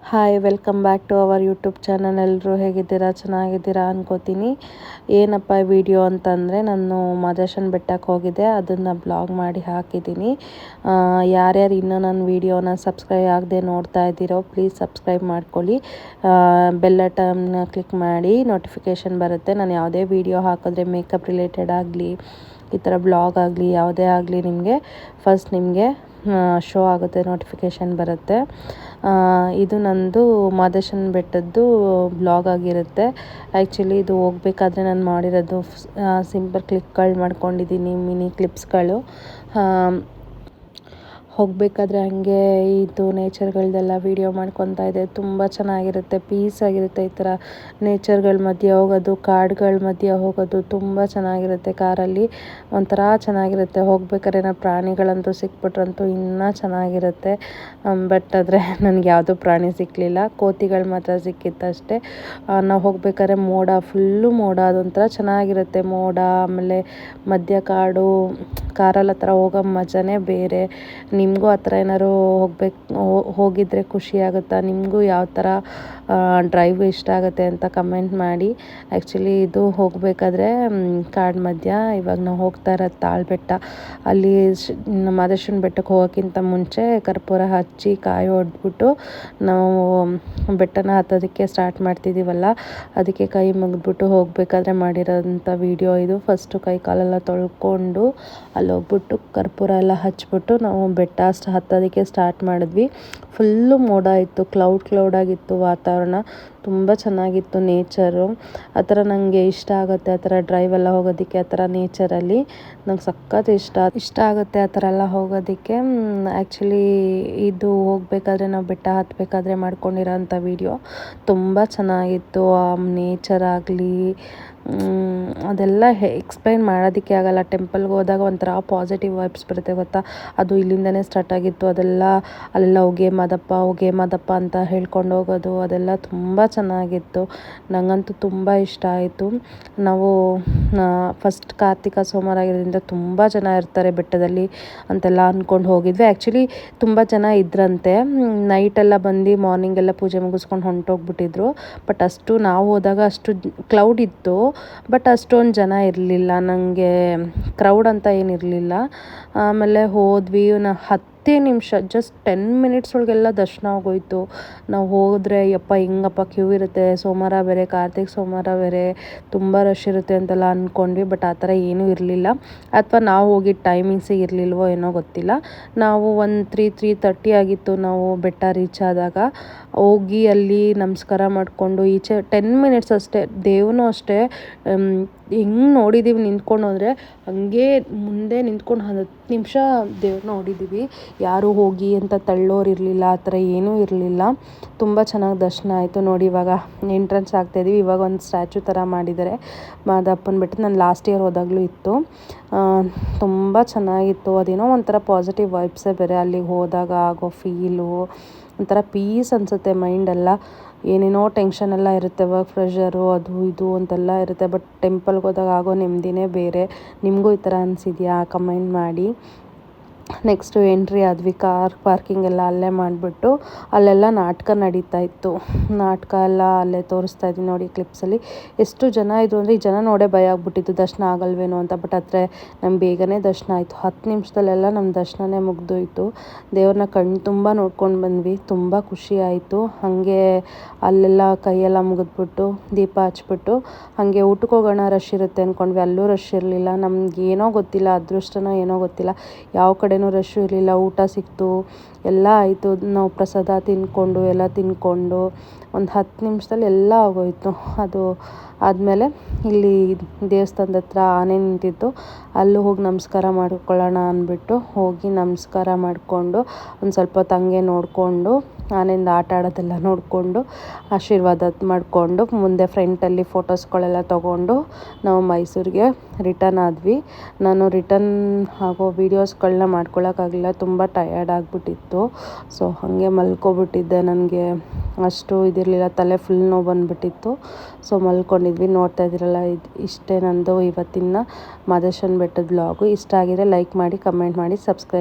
Hi welcome back to our YouTube channel. ಎಲ್ಲರೂ ಹೇಗಿದ್ದೀರಾ? ಚೆನ್ನಾಗಿದ್ದೀರಾ ಅನ್ಕೋತೀನಿ. ಏನಪ್ಪ ವಿಡಿಯೋ ಅಂತಂದರೆ, ನಾನು ಮಾದೇಶನ ಬೆಟ್ಟಕ್ಕೆ ಹೋಗಿದ್ದೆ, ಅದನ್ನು ಬ್ಲಾಗ್ ಮಾಡಿ ಹಾಕಿದ್ದೀನಿ. ಯಾರ್ಯಾರು ಇನ್ನೂ ನನ್ನ ವೀಡಿಯೋನ ಸಬ್ಸ್ಕ್ರೈಬ್ ಆಗದೆ ನೋಡ್ತಾ ಇದ್ದೀರೋ ಪ್ಲೀಸ್ ಸಬ್ಸ್ಕ್ರೈಬ್ ಮಾಡ್ಕೊಳ್ಳಿ. ಬೆಲ್ ಬಟನ್ನ ಕ್ಲಿಕ್ ಮಾಡಿ, ನೋಟಿಫಿಕೇಷನ್ ಬರುತ್ತೆ. ನಾನು ಯಾವುದೇ ವೀಡಿಯೋ ಹಾಕಿದ್ರೆ ಮೇಕಪ್ ರಿಲೇಟೆಡ್ ಆಗಲಿ, ಈ ಥರ ಬ್ಲಾಗ್ ಆಗಲಿ ಯಾವುದೇ ಆಗಲಿ ನಿಮಗೆ ಶೋ ಆಗುತ್ತೆ, ನೋಟಿಫಿಕೇಷನ್ ಬರುತ್ತೆ. ಇದು ನಂದು ಮಾದೇಶನ ಬೆಟ್ಟದ್ದು ಬ್ಲಾಗ್ ಆಗಿರುತ್ತೆ. ಆ್ಯಕ್ಚುಲಿ ಇದು ಹೋಗ್ಬೇಕಾದ್ರೆ ನಾನು ಮಾಡಿರೋದು ಸಿಂಪಲ್ ಕ್ಲಿಕ್ಗಳು ಮಾಡ್ಕೊಂಡಿದ್ದೀನಿ, ಮಿನಿ ಕ್ಲಿಪ್ಸ್ಗಳು. ಹೋಗಬೇಕಾದ್ರೆ ಹಾಗೆ ಇದು ನೇಚರ್ಗಳದ್ದೆಲ್ಲ ವೀಡಿಯೋ ಮಾಡ್ಕೊತಾ ಇದೆ. ತುಂಬ ಚೆನ್ನಾಗಿರುತ್ತೆ, ಪೀಸಾಗಿರುತ್ತೆ. ಈ ಥರ ನೇಚರ್ಗಳ ಮಧ್ಯೆ ಹೋಗೋದು, ಕಾಡುಗಳ ಮಧ್ಯೆ ಹೋಗೋದು ತುಂಬ ಚೆನ್ನಾಗಿರುತ್ತೆ. ಕಾರಲ್ಲಿ ಒಂಥರ ಚೆನ್ನಾಗಿರುತ್ತೆ. ಹೋಗ್ಬೇಕಾದ್ರೆ ನಾವು ಪ್ರಾಣಿಗಳಂತೂ ಸಿಕ್ಬಿಟ್ರಂತೂ ಇನ್ನೂ ಚೆನ್ನಾಗಿರುತ್ತೆ. ಬಟ್ ಆದರೆ ನನಗೆ ಯಾವುದೂ ಪ್ರಾಣಿ ಸಿಕ್ಕಲಿಲ್ಲ, ಕೋತಿಗಳು ಮಾತ್ರ ಸಿಕ್ಕಿತ್ತಷ್ಟೇ. ನಾವು ಹೋಗ್ಬೇಕಾದ್ರೆ ಫುಲ್ಲು ಮೋಡ, ಅದೊಂಥರ ಚೆನ್ನಾಗಿರುತ್ತೆ ಮೋಡ. ಆಮೇಲೆ ಮಧ್ಯ ಕಾಡು, ಕಾರಲ್ಲಿ ಹತ್ರ ಹೋಗೋ ಮಜಾನೇ ಬೇರೆ. ನಿಮಗೂ ಆ ಥರ ಏನಾದ್ರು ಹೋಗಿದ್ರೆ ಖುಷಿ ಆಗುತ್ತಾ? ನಿಮಗೂ ಯಾವ ಥರ ಡ್ರೈವ್ ಇಷ್ಟ ಆಗುತ್ತೆ ಅಂತ ಕಮೆಂಟ್ ಮಾಡಿ. ಆ್ಯಕ್ಚುಲಿ ಇದು ಹೋಗಬೇಕಾದ್ರೆ ಕಾಡು ಮಧ್ಯ, ಇವಾಗ ನಾವು ಹೋಗ್ತಾ ಇರೋದು ತಾಳ್ಬೆಟ್ಟ. ಅಲ್ಲಿ ಮಾದೇಶ್ವರನ ಬೆಟ್ಟಕ್ಕೆ ಹೋಗೋಕ್ಕಿಂತ ಮುಂಚೆ ಕರ್ಪೂರ ಹಚ್ಚಿ ಕಾಯಿ ಹೊಡೆದ್ಬಿಟ್ಟು ನಾವು ಬೆಟ್ಟನ ಹತ್ತೋದಕ್ಕೆ ಸ್ಟಾರ್ಟ್ ಮಾಡ್ತಿದ್ದೀವಲ್ಲ, ಅದಕ್ಕೆ ಕೈ ಮುಗಿದ್ಬಿಟ್ಟು ಹೋಗಬೇಕಾದ್ರೆ ಮಾಡಿರೋಂಥ ವೀಡಿಯೋ ಇದು. ಫಸ್ಟು ಕೈ ಕಾಲೆಲ್ಲ ತೊಳ್ಕೊಂಡು ಅಲ್ಲಿ ಹೋಗ್ಬಿಟ್ಟು ಕರ್ಪೂರ ಎಲ್ಲ ಹಚ್ಬಿಟ್ಟು ನಾವು ಬೆಟ್ಟ ಹತ್ತೋದಕ್ಕೆ ಸ್ಟಾರ್ಟ್ ಮಾಡಿದ್ವಿ. ಫುಲ್ಲು ಮೋಡ ಇತ್ತು, ಕ್ಲೌಡ್ ಆಗಿತ್ತು ವಾತಾವರಣ. ತುಂಬ ಚೆನ್ನಾಗಿತ್ತು ನೇಚರು. ಆ ಥರ ನನಗೆ ಇಷ್ಟ ಆಗುತ್ತೆ, ಆ ಥರ ಡ್ರೈವೆಲ್ಲ ಹೋಗೋದಕ್ಕೆ. ಆ ಥರ ನೇಚರಲ್ಲಿ ನಂಗೆ ಸಖತ್ ಇಷ್ಟ ಆಗುತ್ತೆ ಆ ಥರ ಎಲ್ಲ ಹೋಗೋದಕ್ಕೆ. ಆ್ಯಕ್ಚುಲಿ ಇದು ಹೋಗಬೇಕಾದ್ರೆ ನಾವು ಬೆಟ್ಟ ಹತ್ತಬೇಕಾದ್ರೆ ಮಾಡ್ಕೊಂಡಿರೋಂಥ ವೀಡಿಯೋ ತುಂಬ ಚೆನ್ನಾಗಿತ್ತು. ಆ ನೇಚರ್ ಆಗಲಿ ಅದೆಲ್ಲ ಎಕ್ಸ್ಪ್ಲೈನ್ ಮಾಡೋದಕ್ಕೆ ಆಗಲ್ಲ. ಟೆಂಪಲ್ಗೆ ಹೋದಾಗ ಒಂಥರ ಪಾಸಿಟಿವ್ ವೈಬ್ಸ್ ಬರುತ್ತೆ ಗೊತ್ತಾ. ಅದು ಇಲ್ಲಿಂದನೇ ಸ್ಟಾರ್ಟ್ ಆಗಿತ್ತು. ಅಲ್ಲೆಲ್ಲ ಹೊಗೆ ಮಾದಪ್ಪ ಅಂತ ಹೇಳ್ಕೊಂಡು ಹೋಗೋದು, ಅದೆಲ್ಲ ತುಂಬ ಚೆನ್ನಾಗಿತ್ತು. ನನಗಂತೂ ತುಂಬ ಇಷ್ಟ ಆಯಿತು. ನಾವು ಫಸ್ಟ್ ಕಾರ್ತಿಕ ಸೋಮವಾರ ಆಗಿರೋದ್ರಿಂದ ತುಂಬ ಜನ ಇರ್ತಾರೆ ಬೆಟ್ಟದಲ್ಲಿ ಅಂತೆಲ್ಲ ಅಂದ್ಕೊಂಡು ಹೋಗಿದ್ವಿ. ಆ್ಯಕ್ಚುಲಿ ತುಂಬ ಜನ ಇದ್ರಂತೆ. ನೈಟೆಲ್ಲ ಬಂದು ಮಾರ್ನಿಂಗೆಲ್ಲ ಪೂಜೆ ಮುಗಿಸ್ಕೊಂಡು ಹೊಂಟೋಗ್ಬಿಟ್ಟಿದ್ರು. ಬಟ್ ನಾವು ಹೋದಾಗ ಅಷ್ಟು ಕ್ಲೌಡ್ ಇತ್ತು, ಬಟ್ ಅಷ್ಟೊಂದು ಜನ ಇರಲಿಲ್ಲ. ನನಗೆ ಕ್ರೌಡ್ ಅಂತ ಏನಿರಲಿಲ್ಲ. ಆಮೇಲೆ ಹೋದ್ವಿ. 10 ನಿಮಿಷ, ಜಸ್ಟ್ 10 ಮಿನಿಟ್ಸ್ ಒಳಗೆಲ್ಲ ದರ್ಶನ ಆಗೋಯ್ತು. ನಾವು ಹೋದರೆ ಹೆಂಗಪ್ಪ ಕ್ಯೂ ಇರುತ್ತೆ, ಸೋಮವಾರ ಬೇರೆ, ಕಾರ್ತಿಕ ಸೋಮವಾರ ಬೇರೆ, ತುಂಬ ರಶ್ ಇರುತ್ತೆ ಅಂತೆಲ್ಲ ಅಂದ್ಕೊಂಡ್ವಿ. ಬಟ್ ಆ ಥರ ಏನೂ ಇರಲಿಲ್ಲ. ಅಥವಾ ನಾವು ಹೋಗಿದ್ದ ಟೈಮಿಂಗ್ಸಿಗೆ ಇರಲಿಲ್ವೋ ಏನೋ ಗೊತ್ತಿಲ್ಲ. ನಾವು 3:30 ಆಗಿತ್ತು ನಾವು ಬೆಟ್ಟ ರೀಚ್ ಆದಾಗ. ಹೋಗಿ ಅಲ್ಲಿ ನಮಸ್ಕಾರ ಮಾಡಿಕೊಂಡು ಈಚೆ 10 ಮಿನಿಟ್ಸ್ ಅಷ್ಟೇ. ದೇವನೂ ಅಷ್ಟೇ, ಹೆಂಗೆ ನೋಡಿದ್ದೀವಿ ನಿಂತ್ಕೊಂಡು ಹೋದರೆ ಹಂಗೆ ಮುಂದೆ ನಿಂತ್ಕೊಂಡು 10 ನಿಮಿಷ ದೇವ್ರು ನೋಡಿದ್ದೀವಿ. ಯಾರೂ ಹೋಗಿ ಅಂತ ತಳ್ಳೋರು ಇರಲಿಲ್ಲ, ಆ ಥರ ಏನೂ ಇರಲಿಲ್ಲ. ತುಂಬ ಚೆನ್ನಾಗಿ ದರ್ಶನ ಆಯಿತು. ನೋಡಿ ಇವಾಗ ಎಂಟ್ರೆನ್ಸ್ ಆಗ್ತಾಯಿದ್ದೀವಿ. ಇವಾಗ ಒಂದು ಸ್ಟ್ಯಾಚು ಥರ ಮಾಡಿದ್ದಾರೆ ಮಾದಪ್ಪನ ಬೆಟ್ಟ. ನಾನು ಲಾಸ್ಟ್ ಇಯರ್ ಹೋದಾಗಲೂ ಇತ್ತು. ತುಂಬ ಚೆನ್ನಾಗಿತ್ತು. ಅದೇನೋ ಒಂಥರ ಪಾಸಿಟಿವ್ ವೈಬ್ಸೇ ಬೇರೆ. ಅಲ್ಲಿಗೆ ಹೋದಾಗ ಆಗೋ ಫೀಲು ಒಂಥರ ಪೀಸ್ ಅನಿಸುತ್ತೆ. ಮೈಂಡೆಲ್ಲ ಏನೇನೋ ಟೆನ್ಷನ್ ಎಲ್ಲ ಇರುತ್ತೆ, ವರ್ಕ್ ಪ್ರೆಷರು ಅದು ಇದು ಅಂತೆಲ್ಲ ಇರುತ್ತೆ. ಬಟ್ ಟೆಂಪಲ್ಗೆ ಹೋದಾಗ ಆಗೋ ನೆಮ್ಮದಿನೇ ಬೇರೆ. ನಿಮಗೂ ಈ ಥರ ಅನಿಸಿದ್ಯಾ? ಕಮೆಂಟ್ ಮಾಡಿ. ನೆಕ್ಸ್ಟು ಎಂಟ್ರಿ ಆದ್ವಿ. ಕಾರ್ ಪಾರ್ಕಿಂಗ್ ಎಲ್ಲ ಅಲ್ಲೇ ಮಾಡಿಬಿಟ್ಟು ಅಲ್ಲೆಲ್ಲ ನಾಟಕ ನಡೀತಾ ಇತ್ತು. ನಾಟಕ ಎಲ್ಲ ಅಲ್ಲೇ ತೋರಿಸ್ತಾ ಇದ್ವಿ ನೋಡಿ ಕ್ಲಿಪ್ಸಲ್ಲಿ. ಎಷ್ಟು ಜನ ಇದ್ರು ಅಂದರೆ ಈ ಜನ ನೋಡೇ ಭಯ ಆಗ್ಬಿಟ್ಟಿತ್ತು ದರ್ಶನ ಆಗಲ್ವೇನೋ ಅಂತ. ಬಟ್ ಆದರೆ ನಮ್ಗೆ ಬೇಗನೆ ದರ್ಶನ ಆಯಿತು. 10 ನಿಮಿಷದಲ್ಲೆಲ್ಲ ನಮ್ಮ ದರ್ಶನನೇ ಮುಗಿದೋಯ್ತು. ದೇವ್ರನ್ನ ಕಣ್ಣು ತುಂಬ ನೋಡ್ಕೊಂಡು ಬಂದ್ವಿ. ತುಂಬ ಖುಷಿ ಆಯಿತು. ಹಾಗೆ ಅಲ್ಲೆಲ್ಲ ಕೈಯೆಲ್ಲ ಮುಗಿದ್ಬಿಟ್ಟು ದೀಪ ಹಚ್ಬಿಟ್ಟು ಹಾಗೆ ಊಟಕ್ಕೆ ಹೋಗೋಣ, ರಶ್ ಇರುತ್ತೆ ಅಂದ್ಕೊಂಡ್ವಿ. ಅಲ್ಲೂ ರಶ್ ಇರಲಿಲ್ಲ. ನಮಗೇನೋ ಗೊತ್ತಿಲ್ಲ, ಅದೃಷ್ಟನೋ ಏನೋ ಗೊತ್ತಿಲ್ಲ, ಯಾವ ಕಡೆನೂ ರಶ್ ಇರಲಿಲ್ಲ. ಊಟ ಸಿಕ್ತು, ಎಲ್ಲ ಆಯಿತು. ನಾವು ಪ್ರಸಾದ ತಿಂದ್ಕೊಂಡು ಎಲ್ಲ ತಿಂದ್ಕೊಂಡು ಒಂದು 10 ನಿಮಿಷದಲ್ಲಿ ಎಲ್ಲ ಆಗೋಯಿತು. ಅದು ಆದಮೇಲೆ ಇಲ್ಲಿ ದೇವಸ್ಥಾನದ ಹತ್ರ ಆನೆ ನಿಂತಿತ್ತು. ಅಲ್ಲೂ ಹೋಗಿ ನಮಸ್ಕಾರ ಮಾಡ್ಕೊಳ್ಳೋಣ ಅಂದ್ಬಿಟ್ಟು ಹೋಗಿ ನಮಸ್ಕಾರ ಮಾಡಿಕೊಂಡು ಒಂದು ಸ್ವಲ್ಪ ಹೊತ್ತು ಹಂಗೆ ನೋಡಿಕೊಂಡು ಆನೆಯಿಂದ ಆಟ ಆಡೋದೆಲ್ಲ ನೋಡಿಕೊಂಡು ಆಶೀರ್ವಾದ ಮಾಡಿಕೊಂಡು ಮುಂದೆ ಫ್ರಂಟಲ್ಲಿ ಫೋಟೋಸ್ಗಳೆಲ್ಲ ತೊಗೊಂಡು ನಾವು ಮೈಸೂರಿಗೆ ರಿಟರ್ನ್ ಆದ್ವಿ. ನಾನು ರಿಟರ್ನ್ ಆಗೋ ವೀಡಿಯೋಸ್ಗಳನ್ನ ಮಾಡ್ಕೊಳಕ್ಕಾಗಲಿಲ್ಲ, ತುಂಬ ಟಯರ್ಡ್ ಆಗಿಬಿಟ್ಟಿತ್ತು. ಸೊ ಹಾಗೆ ಮಲ್ಕೊಬಿಟ್ಟಿದ್ದೆ. ನನಗೆ ಅಷ್ಟು ಇದಿರಲಿಲ್ಲ, ತಲೆ ಫುಲ್ ನೋವು ಬಂದುಬಿಟ್ಟಿತ್ತು. ಸೊ ಮಲ್ಕೊಂಡಿದ್ವಿ. ನೋಡ್ತಾ ಇದ್ದೀರಲ್ಲ, ಇಷ್ಟೇ ನಂದು ಇವತ್ತಿನ ಮಾದೇಶನ ಬೆಟ್ಟದ ಬ್ಲಾಗು. ಇಷ್ಟ ಆಗಿದ್ರೆ ಲೈಕ್ ಮಾಡಿ, ಕಮೆಂಟ್ ಮಾಡಿ, ಸಬ್ಸ್ಕ್ರೈಬ್